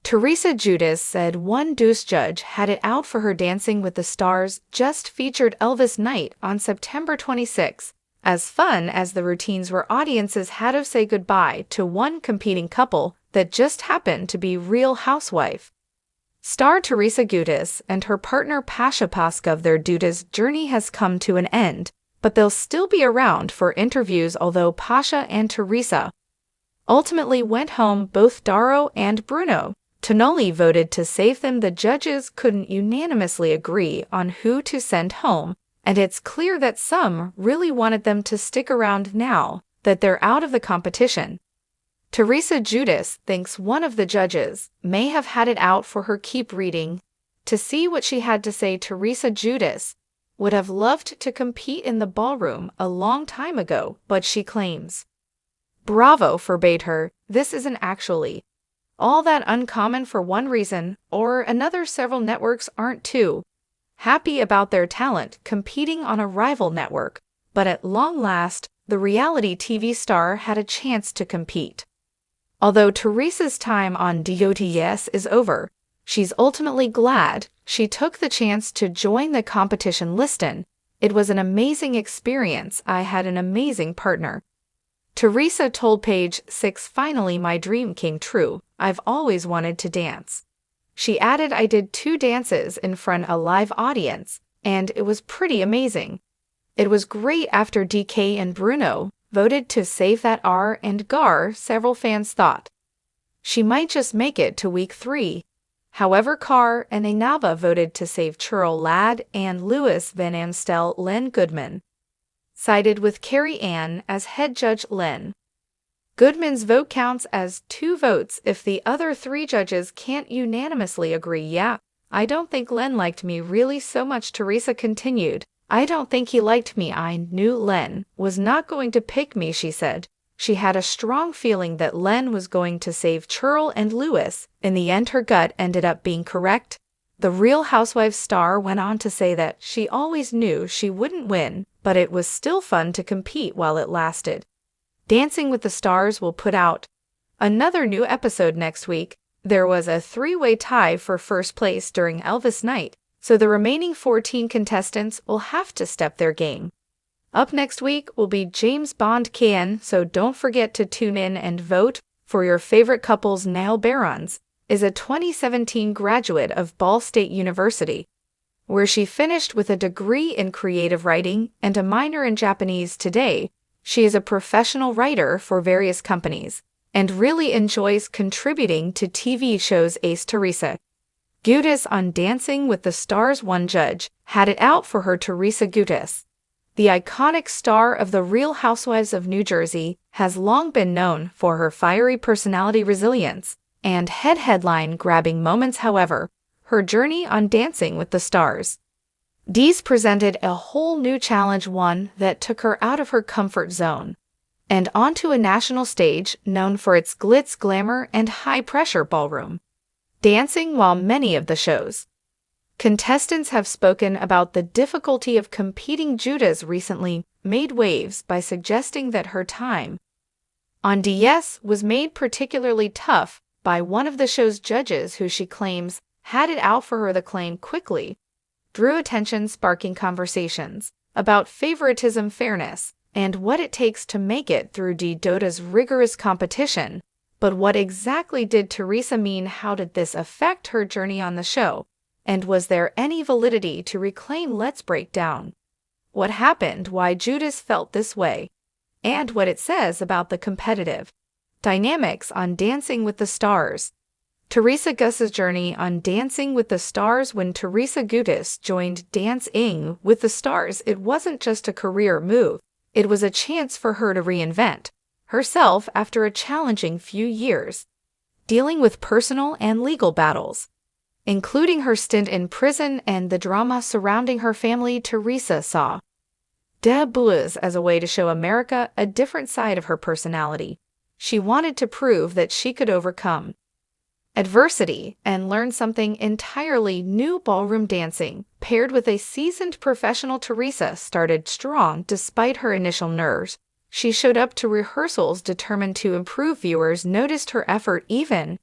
Teresa Giudice said one Deuce judge had it out for her. Dancing with the Stars just featured Elvis night on September 26. As fun as the routines were, audiences had to say goodbye to one competing couple that just happened to be Real Housewife. Star Teresa Giudice and her partner Pasha Paskov. Their Giudice journey has come to an end, but they'll still be around for interviews. Although Pasha and Teresa ultimately went home, both Daro and Bruno Tonoli voted to save them. The judges couldn't unanimously agree on who to send home, and it's clear that some really wanted them to stick around now that they're out of the competition. Teresa Giudice thinks one of the judges may have had it out for her. Keep reading to see what she had to say. Teresa Giudice would have loved to compete in the ballroom a long time ago, but she claims Bravo forbade her. This isn't actually all that uncommon. For one reason or another, several networks aren't too happy about their talent competing on a rival network, but at long last, the reality TV star had a chance to compete. Although Teresa's time on DOTS is over, she's ultimately glad she took the chance to join the competition. Listen, it was an amazing experience. I had an amazing partner. Teresa told Page 6, finally my dream came true. I've always wanted to dance. She added, I did 2 dances in front of a live audience, and it was pretty amazing. It was great. After DK and Bruno voted to save that R and Gar, several fans thought she might just make it to week 3. However, Carr and Ainava voted to save Churl Ladd and Louis Van Amstel. Len Goodman sided with Carrie Ann as head judge. Len Goodman's vote counts as 2 votes if the other 3 judges can't unanimously agree. Yeah, I don't think Len liked me really so much, Teresa continued. I don't think he liked me. I knew Len was not going to pick me, she said. She had a strong feeling that Len was going to save Churl and Louis. In the end, her gut ended up being correct. The Real Housewives star went on to say that she always knew she wouldn't win, but it was still fun to compete while it lasted. Dancing with the Stars will put out another new episode next week. There was a 3-way tie for first place during Elvis night, so the remaining 14 contestants will have to step their game. Up next week will be James Bond Can, so don't forget to tune in and vote for your favorite couples. Niall Barons is a 2017 graduate of Ball State University, where she finished with a degree in creative writing and a minor in Japanese. Today, she is a professional writer for various companies and really enjoys contributing to TV shows. Ace Teresa Giudice on Dancing with the Stars. One judge had it out for her. Teresa Giudice, the iconic star of The Real Housewives of New Jersey, has long been known for her fiery personality, resilience, and headline-grabbing moments. However, her journey on Dancing with the Stars D's presented a whole new challenge, one that took her out of her comfort zone and onto a national stage known for its glitz, glamour, and high-pressure ballroom dancing. While many of the show's contestants have spoken about the difficulty of competing, Giudice recently made waves by suggesting that her time on DS was made particularly tough by one of the show's judges who she claims had it out for her. The claim quickly drew attention, sparking conversations about favoritism, fairness, and what it takes to make it through Dota's rigorous competition. But what exactly did Teresa mean? How did this affect her journey on the show? And was there any validity to reclaim? Let's break down what happened, why Giudice felt this way, and what it says about the competitive dynamics on Dancing with the Stars. Teresa Giudice's journey on Dancing with the Stars. When Teresa Giudice joined Dancing with the Stars, it wasn't just a career move. It was a chance for her to reinvent herself after a challenging few years, dealing with personal and legal battles, including her stint in prison and the drama surrounding her family. Teresa saw debuts as a way to show America a different side of her personality. She wanted to prove that she could overcome adversity and learn something entirely new. Ballroom dancing, paired with a seasoned professional, Teresa started strong despite her initial nerves. She showed up to rehearsals determined to improve. Viewers noticed her effort even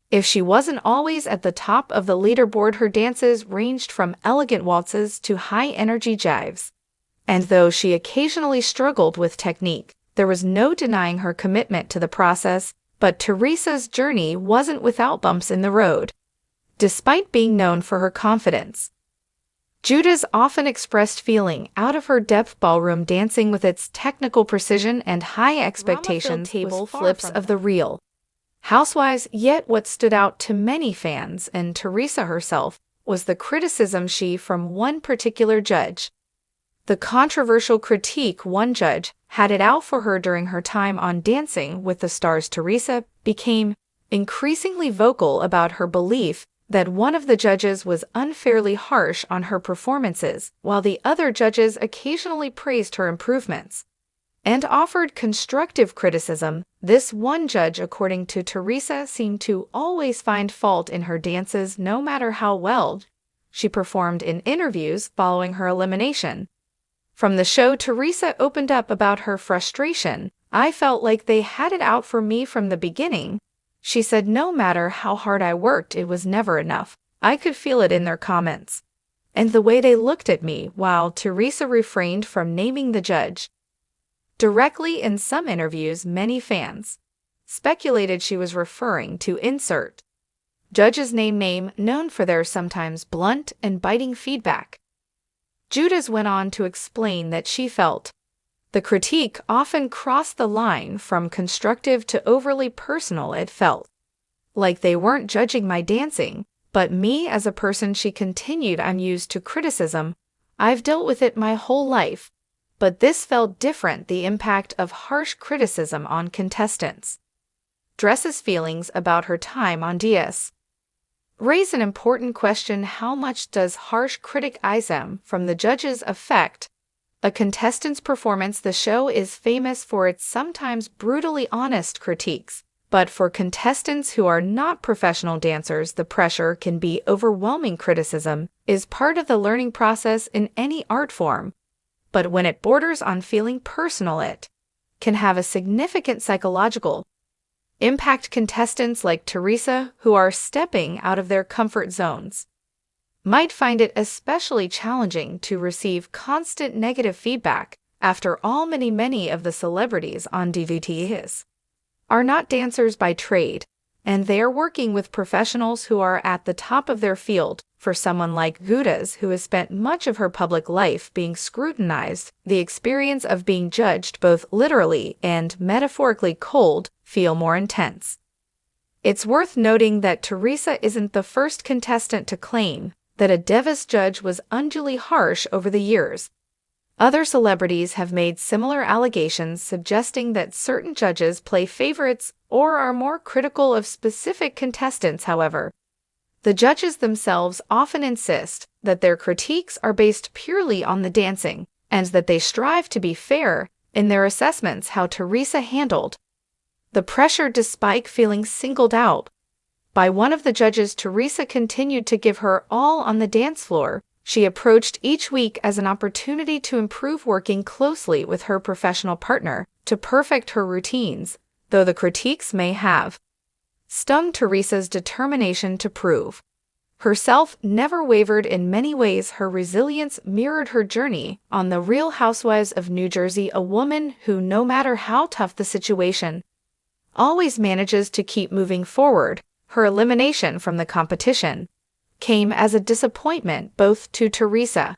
If she wasn't always at the top of the leaderboard, her dances ranged from elegant waltzes to high-energy jives. And though she occasionally struggled with technique, there was no denying her commitment to the process. But Teresa's journey wasn't without bumps in the road. Despite being known for her confidence, Giudice often expressed feeling out of her depth. Ballroom dancing with its technical precision and high expectations table flips of the real housewives. Yet what stood out to many fans and Teresa herself was the criticism from one particular judge. The controversial critique one judge had it out for her during her time on Dancing with the Stars. Teresa became increasingly vocal about her belief that one of the judges was unfairly harsh on her performances, while the other judges occasionally praised her improvements and offered constructive criticism. This one judge, according to Teresa, seemed to always find fault in her dances no matter how well she performed. In interviews following her elimination from the show, Teresa opened up about her frustration. "I felt like they had it out for me from the beginning," she said. "No matter how hard I worked, it was never enough. I could feel it in their comments and the way they looked at me." While Teresa refrained from naming the judge directly in some interviews, many fans speculated she was referring to insert judge's name, known for their sometimes blunt and biting feedback. Giudice went on to explain that she felt the critique often crossed the line from constructive to overly personal. "It felt like they weren't judging my dancing, but me as a person." She continued, "I'm used to criticism. I've dealt with it my whole life. But this felt different." The impact of harsh criticism on contestants' dresses. Feelings about her time on DS raise an important question. How much does harsh criticism from the judges affect a contestant's performance? The show is famous for its sometimes brutally honest critiques, but for contestants who are not professional dancers, the pressure can be overwhelming. Criticism is part of the learning process in any art form, but when it borders on feeling personal, it can have a significant psychological impact. Contestants like Teresa, who are stepping out of their comfort zones, might find it especially challenging to receive constant negative feedback. After all, many of the celebrities on DVTs are not dancers by trade, and they are working with professionals who are at the top of their field. For someone like Giudice, who has spent much of her public life being scrutinized, the experience of being judged both literally and metaphorically feel more intense. It's worth noting that Teresa isn't the first contestant to claim that a Davis judge was unduly harsh over the years. Other celebrities have made similar allegations, suggesting that certain judges play favorites or are more critical of specific contestants. However, the judges themselves often insist that their critiques are based purely on the dancing and that they strive to be fair in their assessments. How Teresa handled the pressure despite feeling singled out by one of the judges. Teresa continued to give her all on the dance floor. She approached each week as an opportunity to improve, working closely with her professional partner to perfect her routines. Though the critiques may have stung, Teresa's determination to prove herself never wavered. In many ways, her resilience mirrored her journey on The Real Housewives of New Jersey, a woman who, no matter how tough the situation, always manages to keep moving forward. Her elimination from the competition came as a disappointment both to Teresa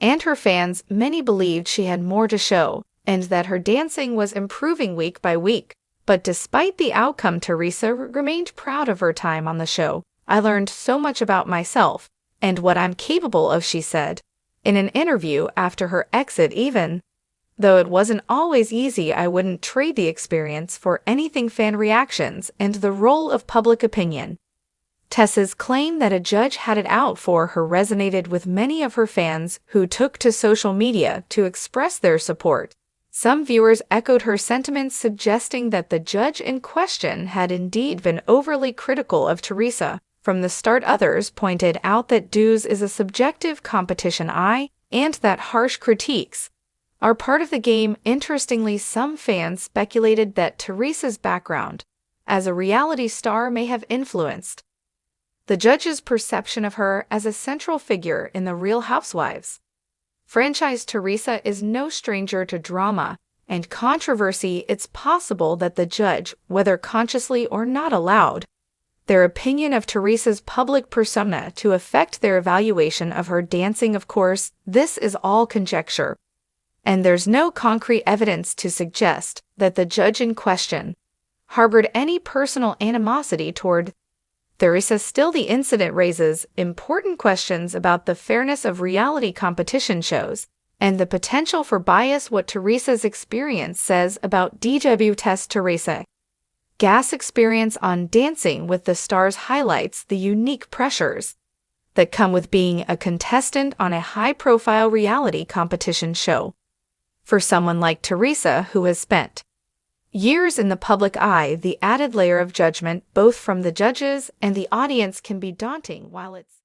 and her fans. Many believed she had more to show and that her dancing was improving week by week. But despite the outcome, Teresa remained proud of her time on the show. "I learned so much about myself and what I'm capable of," she said in an interview after her exit. "Even though it wasn't always easy, I wouldn't trade the experience for anything." Fan reactions and the role of public opinion. Tessa's claim that a judge had it out for her resonated with many of her fans, who took to social media to express their support. Some viewers echoed her sentiments, suggesting that the judge in question had indeed been overly critical of Teresa from the start. Others pointed out that dues is a subjective competition and that harsh critiques are part of the game. Interestingly, some fans speculated that Teresa's background as a reality star may have influenced the judge's perception of her as a central figure in The Real Housewives franchise. Teresa is no stranger to drama and controversy. It's possible that the judge, whether consciously or not, allowed their opinion of Teresa's public persona to affect their evaluation of her dancing. Of course, this is all conjecture, and there's no concrete evidence to suggest that the judge in question harbored any personal animosity toward Teresa. Still, the incident raises important questions about the fairness of reality competition shows and the potential for bias. What Teresa's experience says about debut test. Teresa Giudice's experience on Dancing with the Stars highlights the unique pressures that come with being a contestant on a high-profile reality competition show. For someone like Teresa, who has spent years in the public eye, the added layer of judgment, both from the judges and the audience, can be daunting. While it's